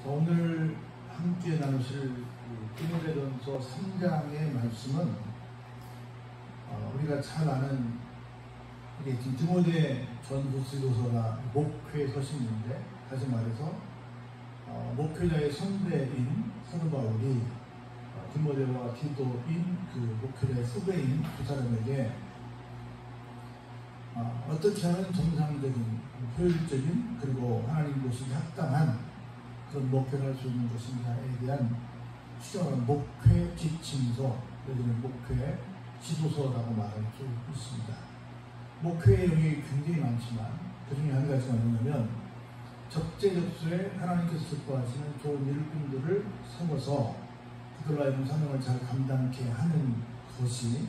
오늘 함께 나누실 디모데전서 3장의 말씀은 우리가 잘 아는 이게 지금 디모데 전후서가 목회 서신인데, 다시 말해서 목회자의 선배인 사도 바울이 디모데와 디도인 그 목회자의 후배인 두 사람에게 어떻게 하면 정상적인, 효율적인, 그리고 하나님 보시기 합당한 그런 목회를 할 수 있는 것인가에 대한 추정하는 목회 지침서, 여기는 목회 지도서라고 말할 수 있습니다. 목회의 영역이 굉장히 많지만 그 중에 한 가지가 뭐냐면, 적재적소에 하나님께서 기뻐하시는 좋은 일꾼들을 세워서 그들로 하여금 사명을 잘 감당케 하는 것이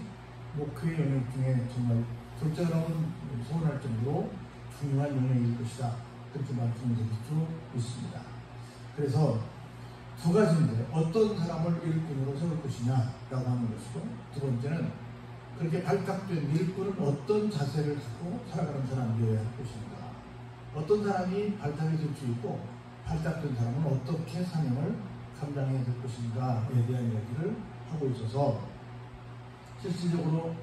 목회의 영역 중에 정말 둘째라고는 소원할 정도로 중요한 영역일 것이다, 그렇게 말씀드릴 수 있습니다. 그래서 두 가지인데, 어떤 사람을 일꾼으로 세울 것이냐라고 하는 것이고, 두 번째는 그렇게 발탁된 일꾼은 어떤 자세를 갖고 살아가는 사람이어야 할 것인가, 어떤 사람이 발탁이 될 수 있고 발탁된 사람은 어떻게 사명을 감당해야 될 것인가에 대한 이야기를 하고 있어서, 실질적으로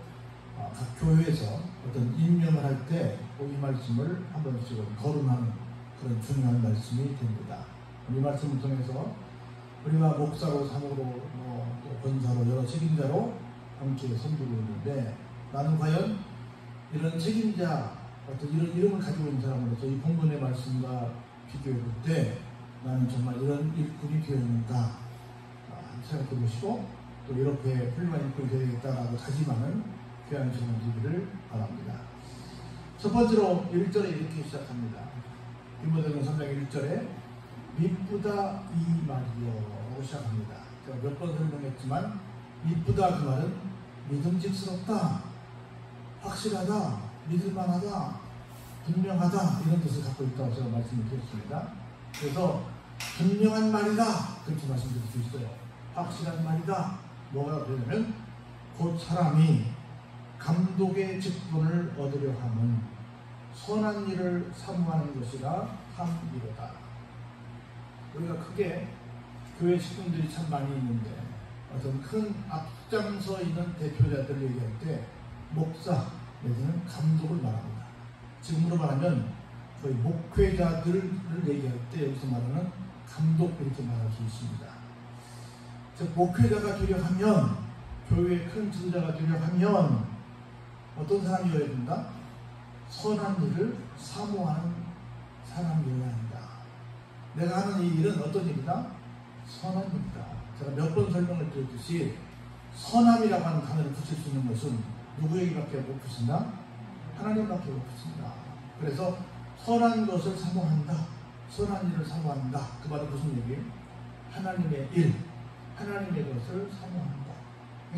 각 교회에서 어떤 임명을 할 때 이 말씀을 한 번씩은 거론하는 그런 중요한 말씀이 됩니다. 이 말씀을 통해서 우리가 목사로, 사모로, 또 권사로, 여러 책임자로 함께 섬기고 있는데, 나는 과연 이런 책임자, 어떤 이런 이름을 가지고 있는 사람으로서 이 본문의 말씀과 비교해 볼 때 나는 정말 이런 일꾼이 되어 있는가 생각해 보시고, 또 이렇게 훌륭한 일꾼이 되어야겠다라고 다짐하는 귀한 시간 되기를 바랍니다. 첫 번째로 1절에 이렇게 시작합니다. 디모데전서 3장 1절에 미쁘다 이 말이요 라고 시작합니다. 제가 몇 번 설명했지만, 미쁘다 그 말은 믿음직스럽다, 확실하다, 믿을만하다, 분명하다, 이런 뜻을 갖고 있다고 제가 말씀을 드렸습니다. 그래서 분명한 말이다, 그렇게 말씀드릴 수 있어요. 확실한 말이다. 뭐가 되냐면, 곧 사람이 감독의 직분을 얻으려 하면 선한 일을 사모하는 것이라 함이로다. 우리가 크게 교회 직분들이 참 많이 있는데, 어떤 큰 앞장서 있는 대표자들을 얘기할 때 목사 내지는 감독을 말합니다. 지금으로 말하면 거의 목회자들을 얘기할 때 여기서 말하는 감독, 이렇게 말할 수 있습니다. 즉, 목회자가 되려 하면, 교회의 큰 지도자가 되려 하면 어떤 사람이어야 된다? 선한 일을 사모하는 사람이어야 한다. 내가 하는 이 일은 어떤 일이다? 선한 일이다. 제가 몇 번 설명을 드렸듯이, 선함이라고 하는 단어를 붙일 수 있는 것은 누구에게밖에 못 붙인다? 하나님밖에 못 붙인다. 그래서 선한 것을 사모한다, 선한 일을 사모한다. 그 말은 무슨 얘기예요? 하나님의 일, 하나님의 것을 사모한다.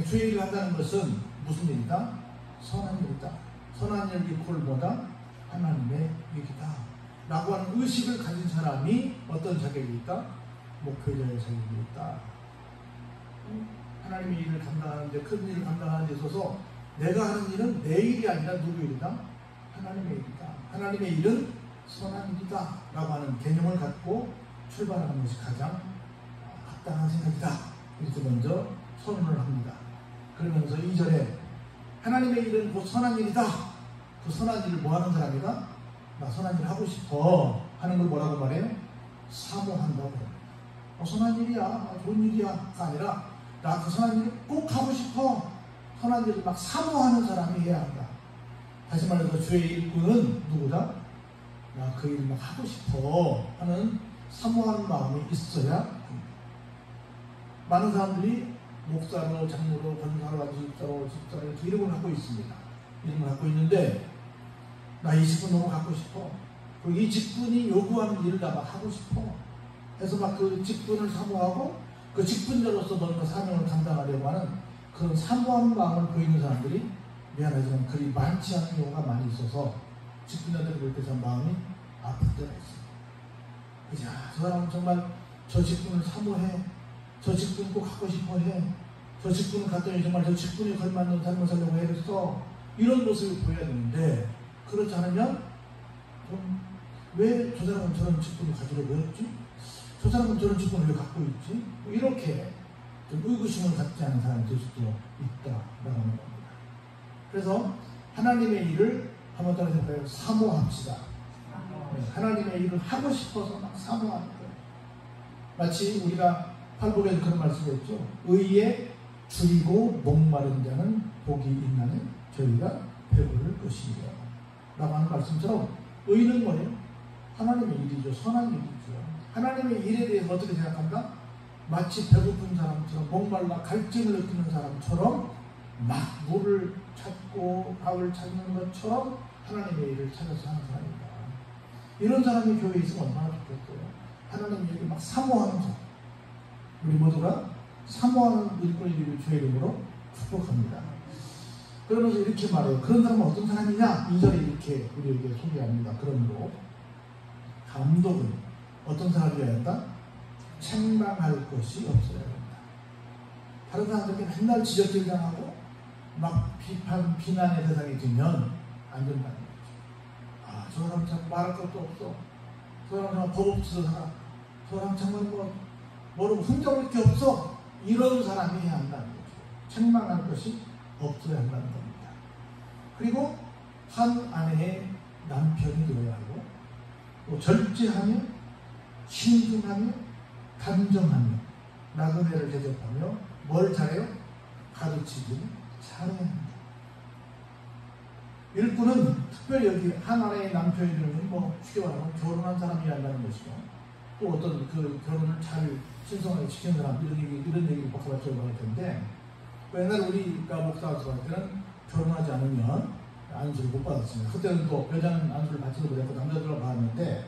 주의 일을 한다는 것은 무슨 일이다? 선한 일이다. 선한 일 이퀄 뭐다? 하나님의 일이다 라고 하는 의식을 가진 사람이 어떤 자격이 있다? 목회자의 자격이 있다. 하나님의 일을 감당하는데, 큰 일을 감당하는 데 있어서 내가 하는 일은 내 일이 아니라 누구 일이다? 하나님의 일이다. 하나님의 일은 선한 일이다 라고 하는 개념을 갖고 출발하는 것이 가장 합당한 생각이다, 이렇게 먼저 선언을 합니다. 그러면서 2절에 하나님의 일은 곧 선한 일이다. 그 선한 일을 뭐 하는 사람이다? 나 선한 일 하고 싶어 하는 걸 뭐라고 말해요? 사모한다고 합니다. 선한 일이야, 좋은 일이야가 아니라, 나 그 선한 일을 꼭 하고 싶어, 선한 일을 막 사모하는 사람이 해야 한다. 다시 말해서 주의 일꾼은 누구다? 나 그 일을 막 하고 싶어 하는 사모하는 마음이 있어야 합니다. 많은 사람들이 목사로, 장로로, 권사로, 집사로 이렇게 이름을 갖고 있습니다. 이름을 갖고 있는데, 나 이 직분 너무 갖고 싶어, 그리고 이 직분이 요구하는 일을 나 막 하고 싶어 해서 막 그 직분을 사모하고 그 직분자로서 뭔가 사명을 감당하려고 하는 그런 사모하는 마음을 보이는 사람들이 미안하지만 그리 많지 않은 경우가 많이 있어서, 직분자들이 그럴 때 참 마음이 아플 때가 있습니다. 그죠? 저 사람은 정말 저 직분을 사모해, 저 직분 꼭 갖고 싶어 해, 저 직분을 갖더니 정말 저 직분에 걸맞는 삶을 살려고 해서 이런 모습을 보여야 되는데, 그렇지 않으면 왜 저 사람은 저런 직분을 가지려고 했지? 저 사람은 저런 직분을 왜 갖고 있지? 이렇게 좀 의구심을 갖지 않은 사람이 될 수도 있다라는 겁니다. 그래서 하나님의 일을 한번 따라 해볼까요? 사모합시다. 네, 하나님의 일을 하고 싶어서 막 사모하는 거예요. 마치 우리가 팔복에서 그런 말씀을 했죠. 의에 줄이고 목마른 자는 복이 있나니 저희가 배부를 것이며 라고 하는 말씀처럼 의는 뭐예요? 하나님의 일이죠. 선한 일이죠. 하나님의 일에 대해서 어떻게 생각한다? 마치 배고픈 사람처럼 목말라 갈증을 느끼는 사람처럼 막 물을 찾고 밥을 찾는 것처럼 하나님의 일을 찾아서 하는 사람입니다. 이런 사람이 교회에 있으면 얼마나 좋겠어요. 하나님의 일을 막 사모하는 사람. 우리 모두가 사모하는 일꾼이 되길 주의 이름으로 축복합니다. 그러면서 이렇게 말해요. 그런 사람은 어떤 사람이냐? 2절에 이렇게 우리에게 소개합니다. 그러므로 감독은 어떤 사람이어야 한다? 책망할 것이 없어야 한다. 다른 사람들에게 맨날 지적질당하고 막 비판, 비난의 대상이 되면 안 된다는 거죠. 아, 저 사람 참 말할 것도 없어. 저 사람 참 법 없어서 살아. 저 사람 정말 뭐라고 흥정할 게 없어. 이런 사람이 해야 한다는 거죠. 책망할 것이 없어야 한다는 겁니다. 그리고 한 아내의 남편이 되어야 하고 또 절제하며 신중하며 단정하며 나그네를 대접하며 뭘 잘해요? 가르치기를 잘해야 합니다. 일꾼은 특별히 여기 한 아내의 남편이 되면 뭐 쉽게 말하면 결혼한 사람이어야 한다는 것이고 또 어떤 그 결혼을 잘 신성하게 지키는 사람 이런 얘기를 박사같이 할 텐데 옛날 우리가 목사가 들어갈 때는 결혼하지 않으면 안수를 못 받았습니다. 그때는 또 여자는 안수를 받지도 못했고 남자들만 받았는데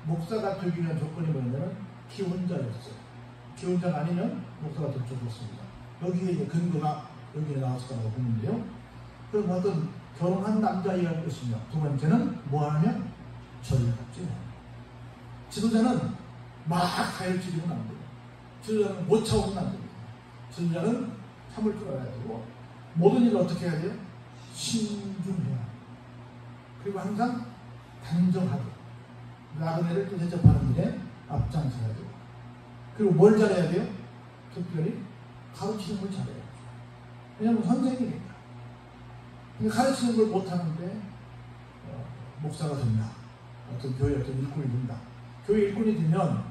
목사가 되기 위한 조건이 뭐냐면 기혼자였어요. 기혼자가 아니면 목사가 될 수 없었습니다. 여기에 이제 근거가 여기에 나왔을 거라고 보는데요. 그럼 어떤 결혼한 남자이어야 할 것이며 두 번째는 뭐 하냐면 절제. 지도자는 막 가열지리면 안 돼요. 지도자는 못 참으면 안 됩니다. 지도자는 참을 줄 알아야 되고 모든 일을 어떻게 해야 돼요? 신중해야 합니다. 그리고 항상 단정하게 나그네를 또 대접하는 일에 앞장서야 돼요. 그리고 뭘 잘해야 돼요? 특별히 가르치는 걸 잘해야 돼요. 왜냐하면 선생님이니까. 가르치는 걸 못하는데 목사가 된다. 어떤 교회 어떤 일꾼이 된다. 교회 일꾼이 되면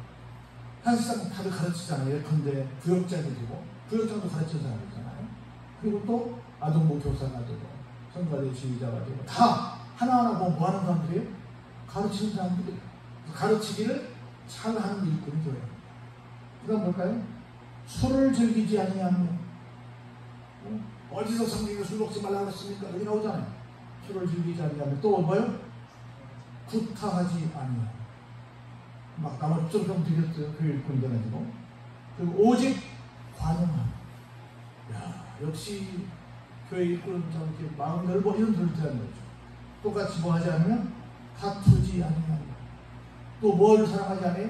사실상 다들 가르치잖아요. 예컨대 구역장이 되고 구역장도 가르치는 사람이잖아요. 그리고 또 아동부 교사가 되고 성가대 지휘자가 되고 다 하나하나 뭐 하는 사람들이에요? 가르치는 사람들이에요. 가르치기를 잘하는 일꾼이 되어야 합니다. 그 다음 뭘까요? 술을 즐기지 아니하며 어디서 성경에 술 먹지 말라고 했습니까? 여기 나오잖아요. 술을 즐기지 아니하며 또 뭐요? 구타하지 아니하며 막 나머지 좀 드렸어요. 그 일꾼이 돼가지고 그리고 오직 관용하며 야 역시 교회 일꾼은 저렇게 마음 넓어 이런 소리를 하는 거죠. 똑같이 뭐 하지 않으면 다투지 아니하며 또 뭘 사랑하지 않아요?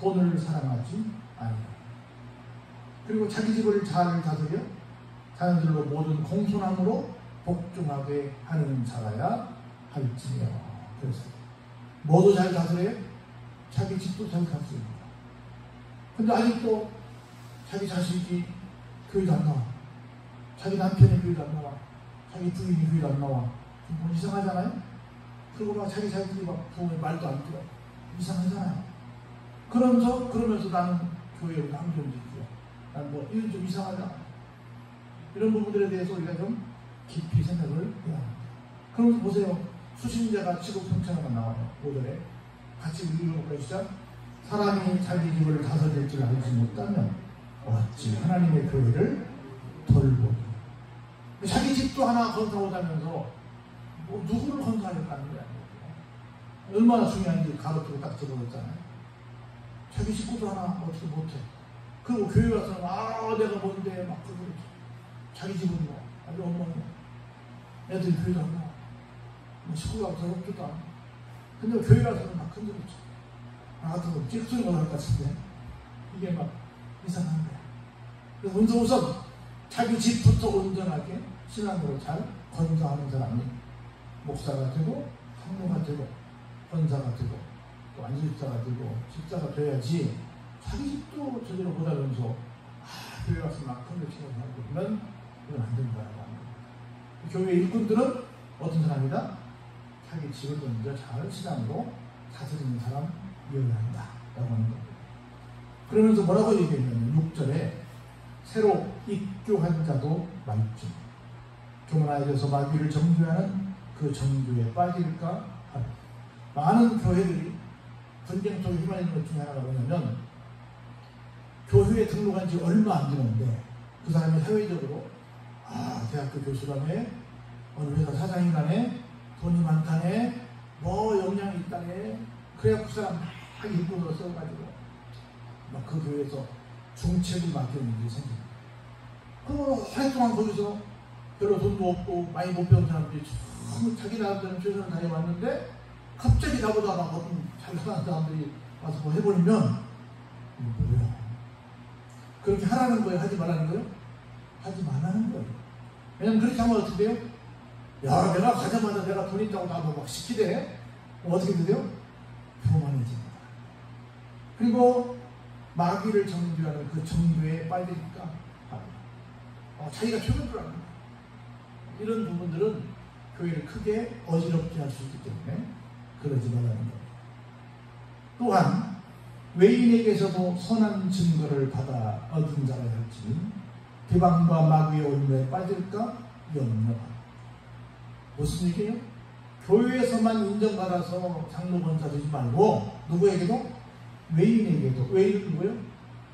돈을 사랑하지 아니하며 그리고 자기 집을 잘 다스려 자녀들로 모든 공손함으로 복종하게 하는 자라야 할지며 그래서 뭐도 잘 다스려요? 자기 집도 잘 다스립니다. 근데 아직도 자기 자식이 교회도 안 나와. 자기 남편이 교회도 안 나와. 자기 부인이 교회도 안 나와. 좀 이상하잖아요? 그리고 막 자기 자식이 막 부모의 말도 안 들어. 이상하잖아요. 그러면서 나는 교회로 함께 움직이죠. 난 뭐 이건 좀 이상하잖아. 이런 부분들에 대해서 우리가 좀 깊이 생각을 해야 합니다. 그러면서 보세요. 수신자가 치국평천하가 나와요. 5절에 같이 읽어볼까요? 시작. 사람이 자기 집을 다스릴 줄 알지 못하면 어찌 하나님의 교회를 돌보기. 자기 집도 하나 건사오자면서 뭐 누구를 건사하려고 하는 거야. 얼마나 중요한지 가로수로 딱 집어넣었잖아요. 자기 식구도 하나 어떻게 못해. 그리고 교회 와서 내가 뭔데 막 그러고 자기 집은 뭐 아주 엄마는 애들이 교회도 안 나와. 뭐 식구가 더럽지도 않아. 근데 교회 와서는 막 흔들었죠. 나 같은 거 찍소리 못할 것 같은데 이게 막 이상한 거야. 그래서 우선 자기 집부터 온전하게 신앙으로 잘 건사하는 사람이 목사가 되고 장로가 되고 권사가 되고 또 안식자가 되고 식자가 돼야지 자기 집도 제대로 못하면서 교회 와서 막 컨덕션을 하는 거 보면 이건 안 된다라고 합니다. 교회 일꾼들은 어떤 사람이다? 자기 집을 먼저 잘 신앙으로 다스리는 사람이어야 한다라고 하는 겁니다. 그러면서 뭐라고 얘기했냐면 6절에 새로 입교한 자도 말쯤 교만하여 져서 마귀를 정죄하는 그 정죄에 빠질까 하는. 많은 교회들이 전쟁 속에 휘말리는 것 중에 하나가 뭐냐면 교회에 등록한 지 얼마 안 되는데 그 사람이 사회적으로 대학교 교수라네, 어느 회사 사장이라네, 돈이 많다네, 뭐 역량이 있다네, 그래야 그 사람 막 일꾼으로 써가지고 막 그 교회에서 중책을 맡기는 일이 생깁니다. 그 오랫동안 거기서 별로 돈도 없고 많이 못 배운 사람들이 전부 자기 나름대로 최선을 다해왔는데 갑자기 나보다 막 어떤 잘 나가는 사람들이 와서 뭐 해버리면 이게 뭐야? 그렇게 하라는 거예요? 하지 말라는 거예요? 하지 말라는 거예요. 왜냐면 그렇게 하면 어떻게 돼요? 야, 내가 가자마자 내가 돈 있다고 나도 막 시키대. 어떻게 돼요? 교만해집니다. 그리고 마귀를 정죄하는 그 정죄에 빠지니까 자기가 최고인 줄 압니다. 이런 부분들은 교회를 크게 어지럽게 할 수 있기 때문에 그러지 말라는 겁니다. 또한 외인에게서도 선한 증거를 받아 얻은 자가 할지니 비방과 마귀의 올무에 빠질까 염려하라. 무슨 얘기예요? 교회에서만 인정받아서 장로 권사 되지 말고 누구에게도? 외인에게도. 외인은 누구예요?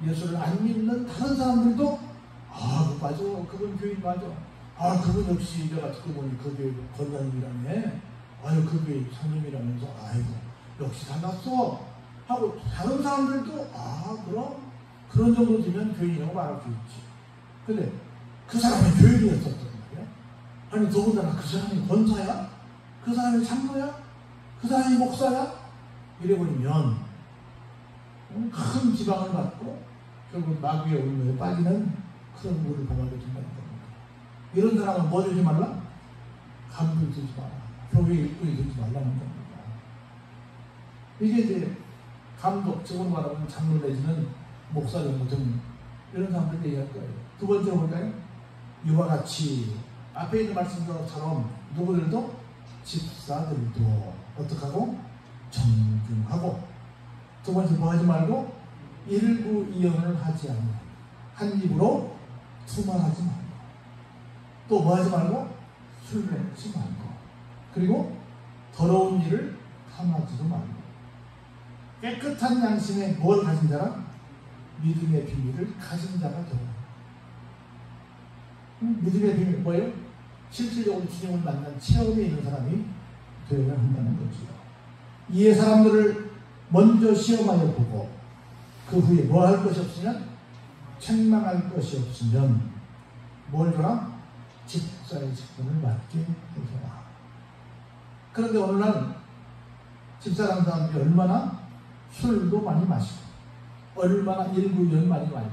예수를 안 믿는 다른 사람들도 맞아, 그분 교인 맞아, 그분 역시 내가 듣고 보니 그 교회 권사님이라네, 그 교회 장님이라면서 아이고 역시 달랐어 하고 다른 사람들도 그럼 그런 정도 되면 교인이라고 말할 수 있지. 근데 그 사람이 교인이었었단 말이야. 아니 더군다나 그 사람이 권사야? 그 사람이 장로야? 그 사람이 목사야? 이래버리면 큰 지방을 받고 결국 마귀의 올무에 빠지는 그런 물을 범하게 된다는 겁니다. 이런 사람은 뭐 되지 말라? 간부이 되지 마라. 교회 일꾼이 되지 말라는 겁니다. 이게 이제 감독, 적으로 말하면 장로 내지는 목사 정도 등 이런 사람들 얘기할 거예요. 두 번째로 볼까요? 이와 같이 앞에 있는 말씀처럼 누구들도 집사들도 어떻게 하고? 정중하고. 두 번째 뭐 하지 말고? 일부이언을 하지 않고 한 입으로 투말하지 말고 또 뭐 하지 말고? 술 먹지 말고 그리고 더러운 일을 탐하지도 말고 깨끗한 양심에 뭘 가진 자라? 믿음의 비밀을 가진 자가 되라. 믿음의 비밀 뭐예요? 실질적으로 주님을 만난 체험이 있는 사람이 되어야 한다는 거죠. 이에 사람들을 먼저 시험하여 보고 그 후에 뭐 할 것이 없으면 책망할 것이 없으면 뭘 줘라? 집사의 직분을 맡게 해줘라. 그런데 어느 날 집사라는 사람들이 얼마나 술도 많이 마시고 얼마나 일부이언 많이 하고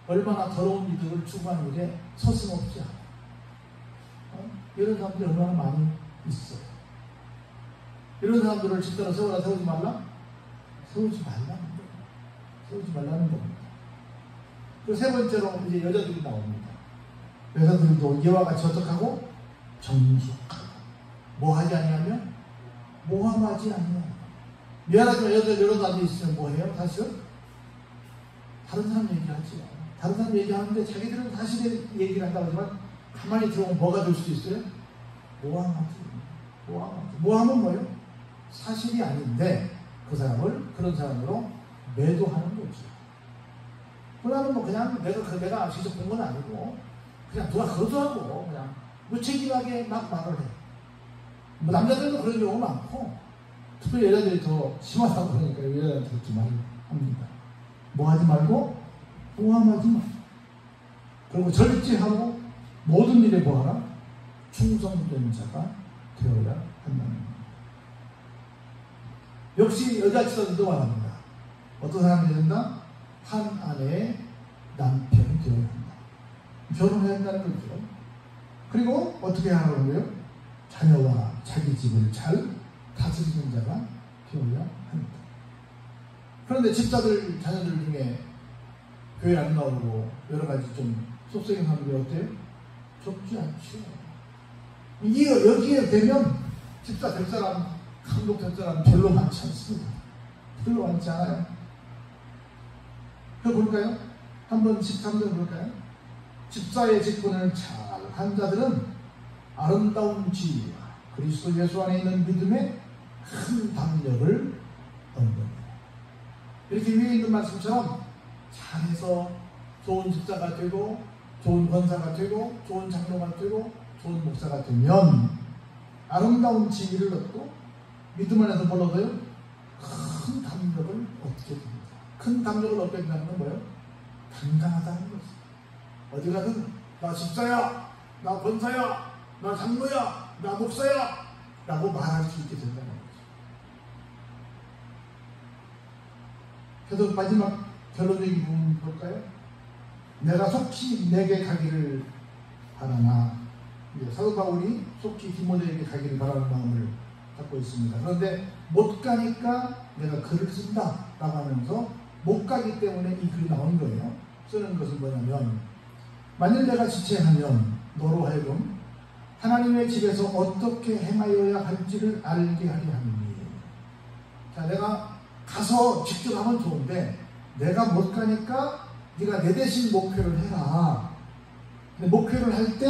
얼마나 더러운 이득을 추구하는 일에 서슴없이 하고 이런 사람들이 얼마나 많이 있어요. 이런 사람들을 집사로 세우라, 세우지 말라? 세우지 말라는 거예요. 세우지 말라는 겁니다. 그 세 번째로 이제 여자들이 나옵니다. 여자들도 이와 같이 어떻게 하고? 정숙하고. 뭐 하지 아니하면? 모함하지 아니하면. 미안하지만 여러 가지 있으면 뭐 해요? 사실은? 다른 사람 얘기하지. 다른 사람 얘기하는데 자기들은 사실의 얘기를 한다고 하지만 가만히 들어보면 뭐가 될 수도 있어요? 모함하지. 모함은 뭐예요? 사실이 아닌데 그 사람을 그런 사람으로 매도하는 거죠. 그러면 뭐 그냥 내가 직접 본 건 아니고 그냥 누가 거두하고 그냥 무책임하게 막 말을 해. 뭐 남자들도 그런 경우가 많고 특별히 여자들이 더 심하다고 그러니까 여자들한테 그렇게 말을 합니다. 뭐 하지 말고 모함하지 말고 그리고 절제하고 모든 일에 뭐하라? 충성된 자가 되어야 한다는 겁니다. 역시 여자 집사들도 말합니다. 어떤 사람이 된다? 한 아내의 남편이 되어야 한다. 결혼해야 한다는 거죠. 그리고 어떻게 하라는 거예요? 자녀와 자기 집을 잘 다스리는 자가 되어야 합니다. 그런데 집사들, 자녀들 중에 교회 안 나오고 여러 가지 좀 속썩인 사람들이 어때요? 적지 않죠. 여기에 되면 집사 될 사람, 감독 될 사람 별로 많지 않습니다. 별로 많지 않아요. 그거 볼까요? 한번 13절 볼까요? 집사의 직분을 잘 한 자들은 아름다운 지위와 그리스도 예수 안에 있는 믿음의 큰 담력을 얻는다. 이렇게 위에 있는 말씀처럼 잘해서 좋은 집사가 되고 좋은 권사가 되고 좋은 장로가 되고 좋은 목사가 되면 아름다운 지위를 얻고 믿음 안에서 뭘 얻어요? 큰 담력을 얻게 됩니다. 큰 담력을 얻게 된다는 건 뭐예요? 당당하다는 거죠. 어디 가든 나 집사야, 나 권사야, 나 장로야, 나 목사야 라고 말할 수 있게 된다는 거죠. 그래서 마지막 결론적인 부분 볼까요? 내가 속히 내게 가기를 바라나. 사도 바울이 속히 디모데에게 가기를 바라는 마음을 갖고 있습니다. 그런데 못 가니까 내가 글을 쓴다 라고 하면서 못 가기 때문에 이 글이 나온 거예요. 쓰는 것은 뭐냐면, 만일 내가 지체하면 너로 하여금 하나님의 집에서 어떻게 행하여야 할지를 알게 하려 함이니. 자, 내가 가서 직접 하면 좋은데 내가 못 가니까 네가 내 대신 목회를 해라. 근데 목회를 할 때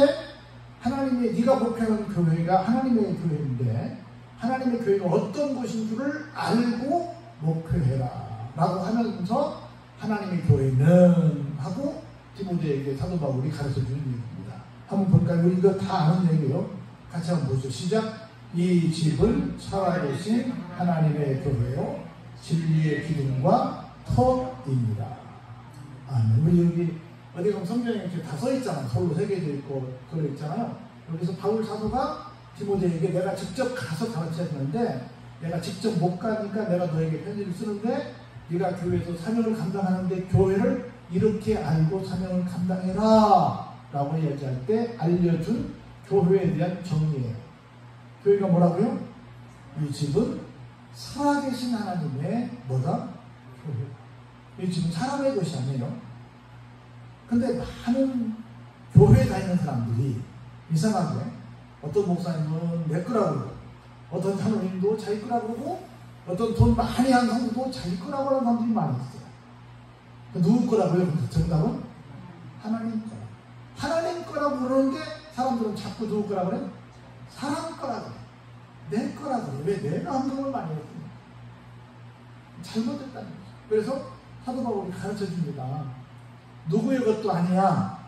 하나님의, 네가 목회하는 교회가 하나님의 교회인데 하나님의 교회가 어떤 곳인 줄을 알고 목회해라 라고 하면서 하나님의 교회는 하고 디모데에게 사도 바울이 가르쳐 주는 얘기입니다. 한번 볼까요? 우리 이거 다 아는 얘기예요. 같이 한번 보죠. 시작. 이 집은 살아계신 하나님의 교회요 진리의 기둥과 터입니다. 아멘. 우리 여기 어디 가면 성경에 이렇게 다 써 있잖아요. 서로 새겨져 있고 그려 있잖아요. 여기서 바울 사도가 디모데에게 내가 직접 가서 가르쳐야 되는데 내가 직접 못 가니까 내가 너에게 편지를 쓰는데 네가 교회에서 사명을 감당하는데 교회를 이렇게 알고 사명을 감당해라 라고 얘기할 때 알려준 교회에 대한 정의예요. 교회가 뭐라고요? 이 집은 살아계신 하나님의 뭐다? 교회. 이 집은 사람의 것이 아니에요. 근데 많은 교회에 다니는 사람들이 이상하게 어떤 목사님은 내 거라고 그러고 어떤 장로님도 자기 거라고 그러고 어떤 돈 많이 한 성도도 자기 거라고 하는 사람들이 많이 있어요. 누구 거라고요? 정답은 하나님 거라고. 하나님 거라고 그러는데 사람들은 자꾸 누구 거라고 그래요? 사람 거라고 그래요. 내 거라고 그래요. 왜? 내가 헌금을 많이 했거든요. 잘못했다는 거죠. 그래서 사도 바울이 가르쳐 줍니다. 누구의 것도 아니야.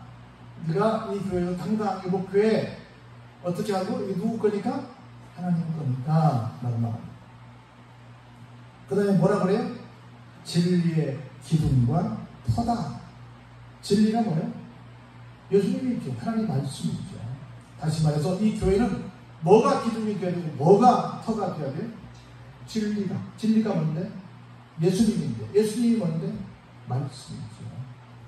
네가 이 교회에서 당당하게 목회해. 어떻게 하고? 이게 누구 거니까? 하나님 거니까 라고 말합니다. 그 다음에 뭐라 그래요? 진리의 기둥과 터다. 진리가 뭐예요? 예수님이 있죠. 하나님 말씀이 있죠. 다시 말해서 이 교회는 뭐가 기둥이 되어야 되고 뭐가 터가 되어야 돼요? 진리가. 진리가 뭔데? 예수님인데. 예수님이 뭔데? 말씀이죠.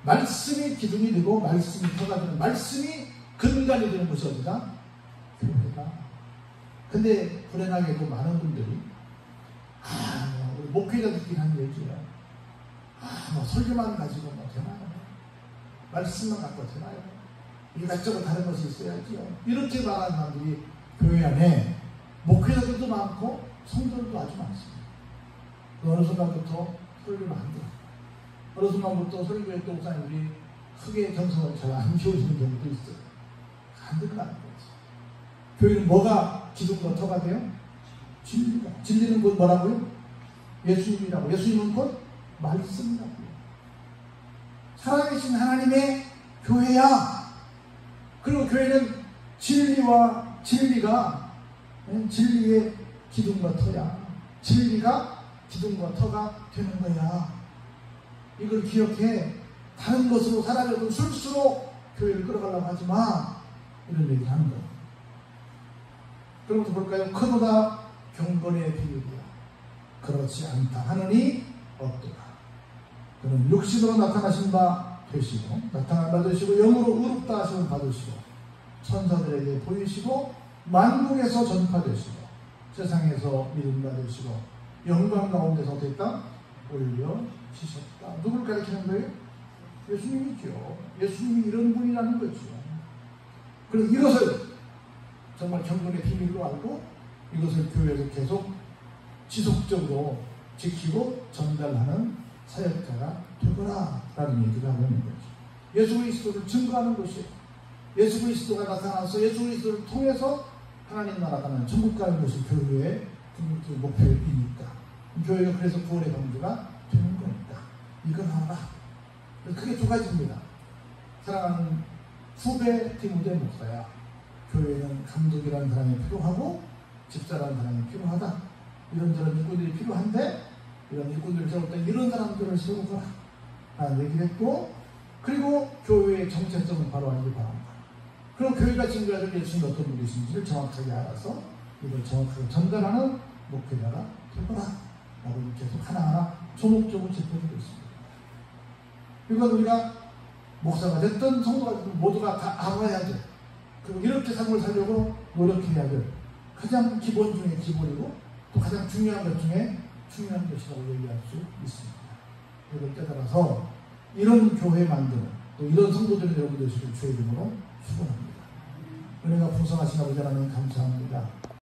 말씀이 기둥이 되고 말씀이 터가 되는, 말씀이 근간이 되는 것이 어디다? 교회다. 근데 불행하게도 많은 분들이 우리 목회자들끼리 하는 얘기예요. 뭐 설교만 가지고 뭐 되나요? 말씀만 갖고 되나요? 이것저것 다른 것이 있어야지요. 이렇게 말하는 사람들이 교회 안에 목회자들도 많고 성도들도 아주 많습니다. 어느 순간부터 설교를 안 들어요. 어느 순간부터 설교에 또 목사님들이 크게 정성을 잘 안 키우시는 경우도 있어요. 안 들어가는 거지. 교회는 뭐가 기둥과 터가 돼요? 진리가. 진리는 곧 뭐라고요? 예수님이라고. 예수님은 곧 말씀이라고요. 살아계신 하나님의 교회야. 그리고 교회는 진리와 진리가 진리의 기둥과 터야. 진리가 기둥과 터가 되는 거야. 이걸 기억해. 다른 것으로 살아가도 술수로 교회를 끌어가려고 하지 마. 이런 얘기를 하는 거예요. 그러면서 볼까요? 크도다 경건의 비율이야. 그렇지 않다 하느니 없도다. 그는 육신으로 나타나신 바 되시고 나타난 바 되시고 영으로 의롭다 하심을 받으시고 천사들에게 보이시고 만국에서 전파되시고 세상에서 믿음 받으시고 영광 가운데서 됐다 올려지셨다. 누굴 가리키는 거예요? 예수님이죠. 예수님이 이런 분이라는 거죠. 그래서 이것을 정말 경건의 비밀로 알고 이것을 교회에서 계속 지속적으로 지키고 전달하는 사역자가 되거라라는 얘기를 하고 있는 거죠. 예수 그리스도를 증거하는 것이 예수 그리스도가 나타나서 예수 그리스도를 통해서 하나님 나라가 는 천국 가는 것이 교회의 궁극적 목표이니까 교회가 그래서 구원의 방주가 되는 거니까 이걸 알아. 크게 두 가지입니다. 사랑하는 후배 디모데 목사야. 교회는 감독이라는 사람이 필요하고 집사라는 사람이 필요하다. 이런저런 일꾼들이 필요한데 이런 일꾼들을 세울 때 이런 사람들을 세우거라 라는 얘기를 했고, 그리고 교회의 정체성은 바로 알기 바랍니다. 그럼 교회가 증거해줄 예수님이 어떤 분이신지를 정확하게 알아서 이걸 정확하게 전달하는 목회자가 되거라 라고 계속 하나하나 소목적으로 짚어주고 있습니다. 이건 우리가 목사가 됐든 성도가 됐든 모두가 다 알아야 돼. 그리고 이렇게 삶을 살려고 노력해야 돼. 가장 기본 중에 기본이고 또 가장 중요한 것 중에 중요한 것이라고 얘기할 수 있습니다. 이걸 깨달아서 이런 교회 만드는 또 이런 성도들이 여러분 되시길 주의 이름으로 축원합니다. 은혜가 풍성하신 아버지 하나님 감사합니다.